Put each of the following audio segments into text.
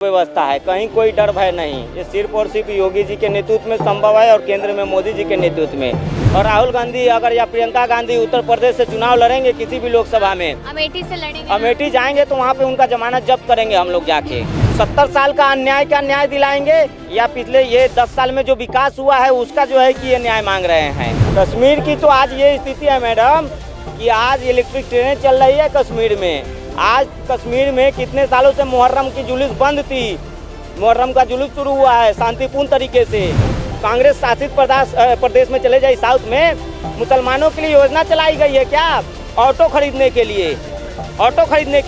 व्यवस्था है, कहीं कोई डर भय नहीं। ये सिर्फ और सिर्फ योगी जी के नेतृत्व में संभव है और केंद्र में मोदी जी के नेतृत्व में। और राहुल गांधी अगर या प्रियंका गांधी उत्तर प्रदेश से चुनाव लड़ेंगे किसी भी लोकसभा में, अमेठी से लड़ेंगे, अमेठी जाएंगे तो वहाँ पे उनका जमानत जब्त करेंगे हम लोग जाके। 70 साल का अन्याय का न्याय दिलाएंगे या पिछले ये 10 साल में जो विकास हुआ है उसका जो है कि ये न्याय मांग रहे हैं। कश्मीर की तो आज ये स्थिति है मैडम कि आज इलेक्ट्रिक ट्रेनें चल रही है कश्मीर में। आज कश्मीर में कितने सालों से मुहर्रम की जुलूस बंद थी, मुहर्रम का जुलूस शुरू हुआ है शांतिपूर्ण तरीके से। कांग्रेस शासित प्रदेश में चले जाए साउथ में, मुसलमानों के लिए योजना चलाई गई है क्या? ऑटो खरीदने के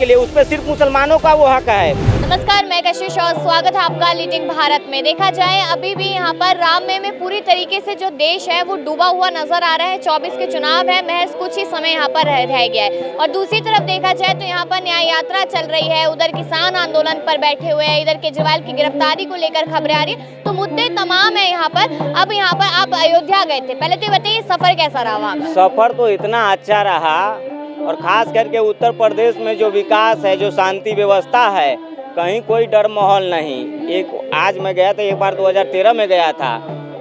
लिए, उस पर सिर्फ मुसलमानों का वो हक है। नमस्कार, मैं कशिश और स्वागत है आपका लीडिंग भारत में। देखा जाए अभी भी यहाँ पर राममय में पूरी तरीके से जो देश है वो डूबा हुआ नजर आ रहा है। 24 के चुनाव है, महज कुछ ही समय यहाँ पर रह गया है। और दूसरी तरफ देखा जाए तो यहाँ पर न्याय यात्रा चल रही है, उधर किसान आंदोलन पर बैठे हुए हैं, इधर केजरीवाल की गिरफ्तारी को लेकर खबरें आ रही है। तो मुद्दे तमाम है यहाँ पर। अब यहाँ पर आप अयोध्या गए थे, पहले तो बताइए सफर कैसा रहा वहाँ पर? सफर तो इतना अच्छा रहा और खास करके उत्तर प्रदेश में जो विकास है, जो शांति व्यवस्था है, कहीं कोई डर माहौल नहीं। आज मैं गया था, एक बार 2013 में गया था,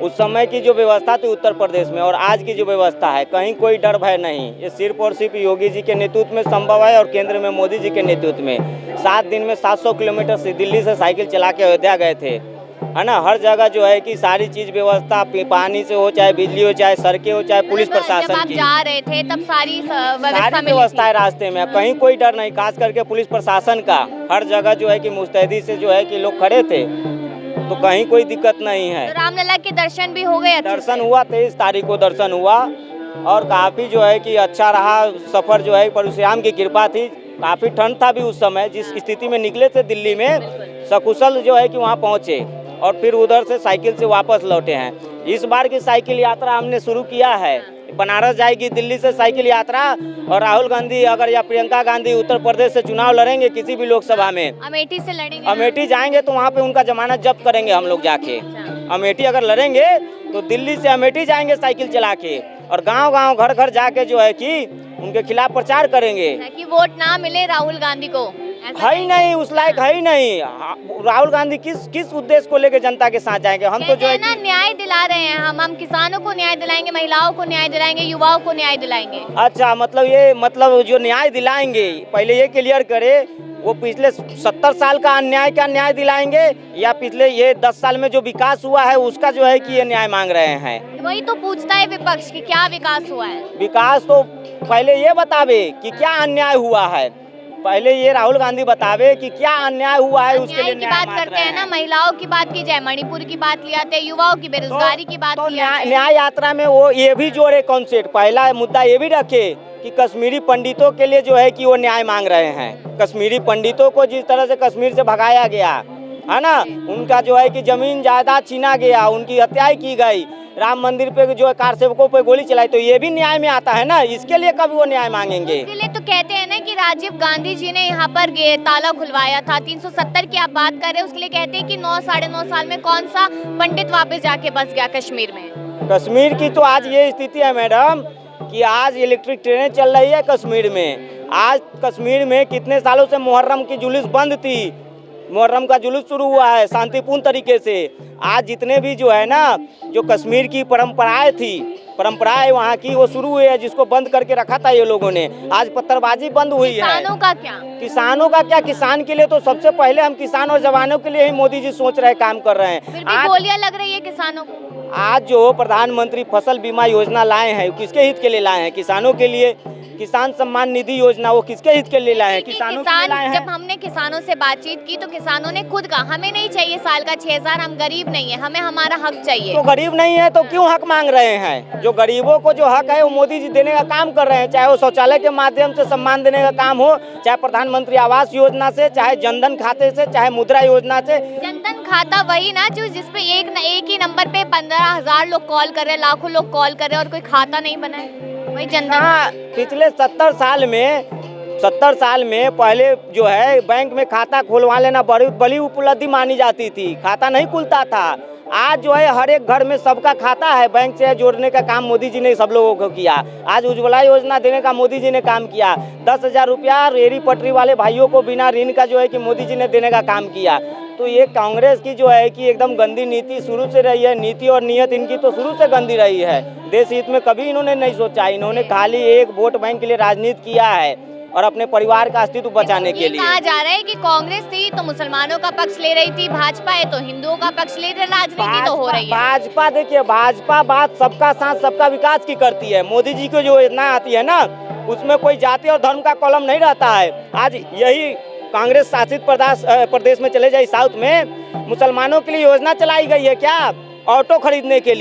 उस समय की जो व्यवस्था थी उत्तर प्रदेश में और आज की जो व्यवस्था है, कहीं कोई डर भय नहीं। ये सिर्फ और सिर्फ योगी जी के नेतृत्व में संभव है और केंद्र में मोदी जी के नेतृत्व में। 7 दिन में 700 किलोमीटर से दिल्ली से साइकिल चला के अयोध्या गए थे, है ना। हर जगह जो है कि सारी चीज व्यवस्था, पानी से हो, चाहे बिजली हो, चाहे सड़कें हो, चाहे पुलिस प्रशासन की, जा रहे थे तब सारी व्यवस्था है रास्ते में, कहीं कोई डर नहीं। खास करके पुलिस प्रशासन का हर जगह जो है कि मुस्तैदी से जो है कि लोग खड़े थे, तो कहीं कोई दिक्कत नहीं है। तो रामलला के दर्शन भी हो गए? दर्शन हुआ, 23 तारीख को दर्शन हुआ और काफी जो है कि अच्छा रहा सफर। जो है परशुराम की कृपा थी, काफी ठंड था भी उस समय। जिस स्थिति में निकले थे दिल्ली में, सकुशल जो है कि वहाँ पहुँचे और फिर उधर से साइकिल से वापस लौटे हैं। इस बार की साइकिल यात्रा हमने शुरू किया है, बनारस जाएगी दिल्ली से साइकिल यात्रा। और राहुल गांधी अगर या प्रियंका गांधी उत्तर प्रदेश से चुनाव लड़ेंगे किसी भी लोकसभा में, अमेठी से लड़ेंगे, अमेठी जाएंगे तो वहाँ पे उनका जमानत जब्त करेंगे हम लोग जाके। अमेठी अगर लड़ेंगे तो दिल्ली से अमेठी जाएंगे साइकिल चला के और गांव-गांव, घर-घर जाके जो है कि उनके खिलाफ प्रचार करेंगे कि वोट ना मिले राहुल गांधी को। है ही नहीं, उस लायक है ही नहीं। राहुल गांधी किस उद्देश्य को लेकर जनता के साथ जाएंगे? हम तो जो है ना न्याय दिला रहे हैं, हम किसानों को न्याय दिलाएंगे, महिलाओं को न्याय दिलाएंगे, युवाओं को न्याय दिलाएंगे। अच्छा, मतलब जो न्याय दिलाएंगे, पहले ये क्लियर करे, वो पिछले 70 साल का अन्याय का न्याय दिलाएंगे या पिछले ये 10 साल में जो विकास हुआ है उसका जो है कि ये न्याय मांग रहे हैं? वही तो पूछता है विपक्ष कि क्या विकास हुआ है। विकास तो पहले ये बतावे कि क्या अन्याय हुआ है, पहले ये राहुल गांधी बतावे कि क्या अन्याय हुआ है, उसके लिए की बात करते हैं ना। महिलाओं की बात की जाए, मणिपुर की बात लिया थे, युवाओं की बेरोजगारी की बात न्याय यात्रा में वो ये भी जोड़े कॉन्सेप्ट। पहला मुद्दा ये भी रखे कि कश्मीरी पंडितों के लिए जो है कि वो न्याय मांग रहे हैं। कश्मीरी पंडितों को जिस तरह से कश्मीर से भगाया गया है ना, उनका जो है कि जमीन जायदाद छीना गया, उनकी हत्याएं की गई, राम मंदिर पे जो है कार सेवकों पे गोली चलाई, तो ये भी न्याय में आता है ना। इसके लिए कभी वो न्याय मांगेंगे? इसलिए तो कहते हैं ना कि राजीव गांधी जी ने यहाँ पर ताला खुलवाया था। 370 की आप बात कर रहे हैं, उसके लिए कहते हैं कि 9 साढ़े 9 साल में कौन सा पंडित वापस जाके बस गया कश्मीर में? कश्मीर की तो आज ये स्थिति है मैडम कि आज इलेक्ट्रिक ट्रेनें चल रही है कश्मीर में। आज कश्मीर में कितने सालों से मुहर्रम की जुलूस बंद थी, मुहर्रम का जुलूस शुरू हुआ है शांतिपूर्ण तरीके से। आज जितने भी जो है ना, जो कश्मीर की परंपराएं वहाँ की, वो शुरू हुई है, जिसको बंद करके रखा था ये लोगों ने। आज पत्थरबाजी बंद हुई है। किसानों का क्या? किसान के लिए तो सबसे पहले हम किसान और जवानों के लिए ही मोदी जी सोच रहे, काम कर रहे हैं। फिर भी गोलियां लग रही है किसानों को। आज जो प्रधानमंत्री फसल बीमा योजना लाए हैं, किसके हित के लिए लाए हैं? किसानों के लिए। किसान सम्मान निधि योजना, वो किसके हित के लिए लाए हैं? किसानों के लिए लाए हैं। जब हमने किसानों से बातचीत की तो किसानों ने खुद कहा हमें नहीं चाहिए साल का 6000, हम गरीब नहीं है, हमें हमारा हक चाहिए। तो गरीब नहीं है तो क्यों हक मांग रहे हैं? जो गरीबों को जो हक है वो मोदी जी देने का काम कर रहे हैं, चाहे वो शौचालय के माध्यम से सम्मान देने का काम हो, चाहे प्रधानमंत्री आवास योजना से, चाहे जनधन खाते से, चाहे मुद्रा योजना से। जनधन खाता वही ना जो जिसपे एक ही नंबर पे 15,000 लोग कॉल कर रहे हैं, लाखों लोग कॉल कर रहे हैं और कोई खाता नहीं बना है, वही जनधन। पिछले 70 साल में 70 साल में पहले जो है बैंक में खाता खुलवा लेना बड़ी उपलब्धि मानी जाती थी, खाता नहीं खुलता था। आज जो है हर एक घर में सबका खाता है, बैंक से जोड़ने का काम मोदी जी ने सब लोगों को किया। आज उज्ज्वला योजना देने का मोदी जी ने काम किया। 10,000 रुपया रेहड़ी पटरी वाले भाइयों को बिना ऋण का जो है कि मोदी जी ने देने का काम किया। तो ये कांग्रेस की जो है कि एकदम गंदी नीति शुरू से रही है। नीति और नीयत इनकी तो शुरू से गंदी रही है। देश हित में कभी इन्होंने नहीं सोचा। इन्होंने खाली एक वोट बैंक के लिए राजनीति किया है और अपने परिवार का अस्तित्व बचाने के लिए। कहा जा रहा है कि कांग्रेस थी तो मुसलमानों का पक्ष ले रही थी, भाजपा है तो हिंदुओं का पक्ष ले रही, राजनीति तो हो रही है। भाजपा देखिए, भाजपा बात सबका साथ सबका विकास की करती है। मोदी जी को जो योजना आती है ना, उसमें कोई जाति और धर्म का कॉलम नहीं रहता है। आज यही कांग्रेस शासित प्रदेश में चले जाए साउथ में, मुसलमानों के लिए योजना चलाई गई है क्या? ऑटो खरीदने के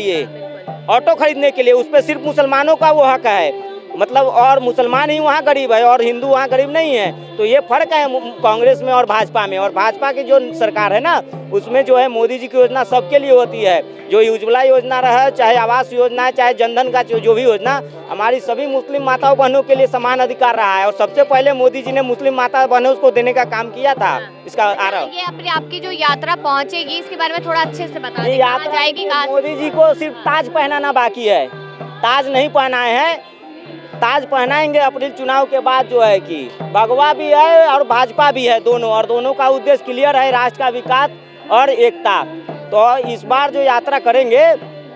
लिए, उस पर सिर्फ मुसलमानों का वो हक है। मतलब और मुसलमान ही वहाँ गरीब है और हिंदू वहाँ गरीब नहीं है। तो ये फर्क है कांग्रेस में और भाजपा में। और भाजपा की जो सरकार है ना, उसमें जो है मोदी जी की योजना सबके लिए होती है। जो उज्ज्वला योजना रहा, चाहे आवास योजना है, चाहे जनधन का जो भी योजना, हमारी सभी मुस्लिम माताओं बहनों के लिए समान अधिकार रहा है। और सबसे पहले मोदी जी ने मुस्लिम माता बहनों को देने का काम किया था। इसका ये अपनी आपकी जो यात्रा पहुँचेगी, इसके बारे में थोड़ा अच्छे से बता दें। यात्रा जाएगी, मोदी जी को सिर्फ ताज पहनाना बाकी है। ताज नहीं पहनाए हैं, ताज पहनाएंगे अप्रैल चुनाव के बाद। जो है कि भगवा भी है और भाजपा भी है, दोनों। और दोनों का उद्देश्य क्लियर है, राष्ट्र का विकास और एकता। तो इस बार जो यात्रा करेंगे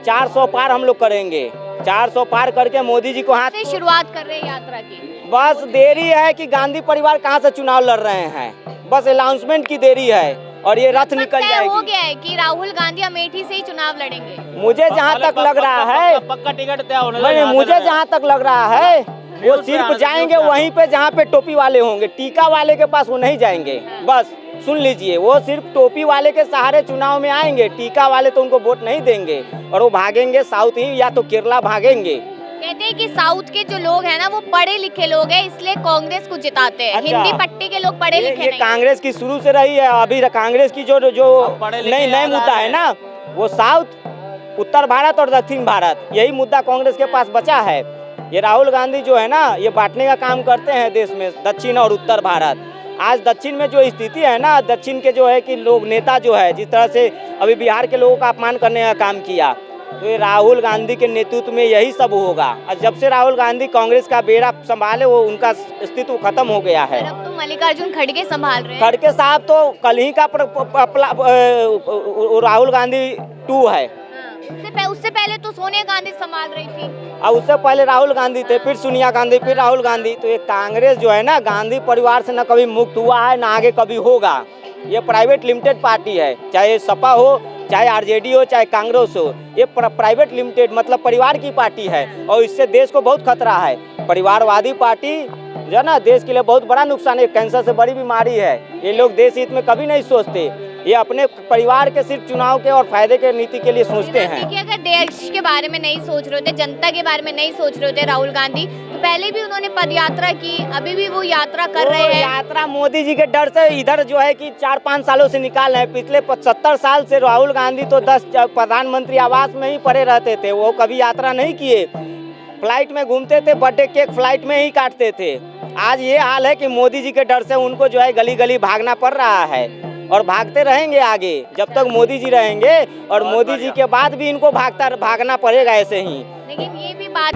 400 पार हम लोग करेंगे। 400 पार करके मोदी जी को हाथ से शुरुआत कर रहे हैं यात्रा की। बस देरी है कि गांधी परिवार कहाँ से चुनाव लड़ रहे हैं, बस अनाउंसमेंट की देरी है। और ये रथ निकल जाएगी। हो गया है कि राहुल गांधी अमेठी से ही चुनाव लड़ेंगे। मुझे जहाँ तक लग रहा है, पक्का टिकट तय होने नहीं, मुझे जहाँ तक लग रहा है वो सिर्फ जाएंगे वहीं पे जहाँ पे टोपी वाले होंगे। टीका वाले के पास वो नहीं जाएंगे। बस सुन लीजिए, वो सिर्फ टोपी वाले के सहारे चुनाव में आएंगे। टीका वाले तो उनको वोट नहीं देंगे और वो भागेंगे साउथ ही या तो केरला भागेंगे। कहते हैं कि साउथ के जो लोग हैं ना, वो पढ़े लिखे लोग हैं, इसलिए कांग्रेस को जिताते हैं। अच्छा। हिंदी पट्टी के लोग पढ़े लिखे ये नहीं। कांग्रेस की शुरू से रही है। अभी कांग्रेस की जो नई मुद्दा है ना, वो साउथ, उत्तर भारत और दक्षिण भारत, यही मुद्दा कांग्रेस के पास बचा है। ये राहुल गांधी जो है ना, ये बांटने का काम करते हैं देश में, दक्षिण और उत्तर भारत। आज दक्षिण में जो स्थिति है ना, दक्षिण के जो है कि लोग नेता जो है, जिस तरह से अभी बिहार के लोगों का अपमान करने का काम किया, तो ये राहुल गांधी के नेतृत्व में यही सब होगा। और जब से राहुल गांधी कांग्रेस का बेड़ा संभाले, वो उनका अस्तित्व खत्म हो गया है। अब तो मल्लिकार्जुन खड़गे संभाल रहे हैं। खड़गे साहब तो कल ही का राहुल गांधी 2 है। उससे पहले तो सोनिया गांधी संभाल रही थी। और उससे पहले राहुल गांधी थे, फिर सोनिया गांधी, फिर राहुल गांधी। तो ये कांग्रेस जो है ना, गांधी परिवार से न कभी मुक्त हुआ है, न आगे कभी होगा। ये प्राइवेट लिमिटेड पार्टी है, चाहे सपा हो, चाहे आरजेडी हो, चाहे कांग्रेस हो। ये प्राइवेट लिमिटेड मतलब परिवार की पार्टी है और इससे देश को बहुत खतरा है। परिवारवादी पार्टी जो है ना, देश के लिए बहुत बड़ा नुकसान है। कैंसर से बड़ी बीमारी है। ये लोग देश हित में कभी नहीं सोचते। ये अपने परिवार के सिर्फ चुनाव के और फायदे के नीति के लिए सोचते हैं। अगर देश के बारे में नहीं सोच रहे होते, जनता के बारे में नहीं सोच रहे होते राहुल गांधी, तो पहले भी उन्होंने पद यात्रा की, अभी भी वो यात्रा कर रहे हैं। यात्रा मोदी जी के डर से इधर जो है कि 4-5 सालों से निकाल रहे हैं। पिछले 70 साल से राहुल गांधी तो 10 प्रधानमंत्री आवास में ही पड़े रहते थे। वो कभी यात्रा नहीं किए, फ्लाइट में घूमते थे, बर्थडे केक फ्लाइट में ही काटते थे। आज ये हाल है कि मोदी जी के डर से उनको जो है गली गली भागना पड़ रहा है और भागते रहेंगे आगे जब तक मोदी जी रहेंगे। और मोदी जी के बाद भी इनको भागना पड़ेगा ऐसे ही। लेकिन ये भी बात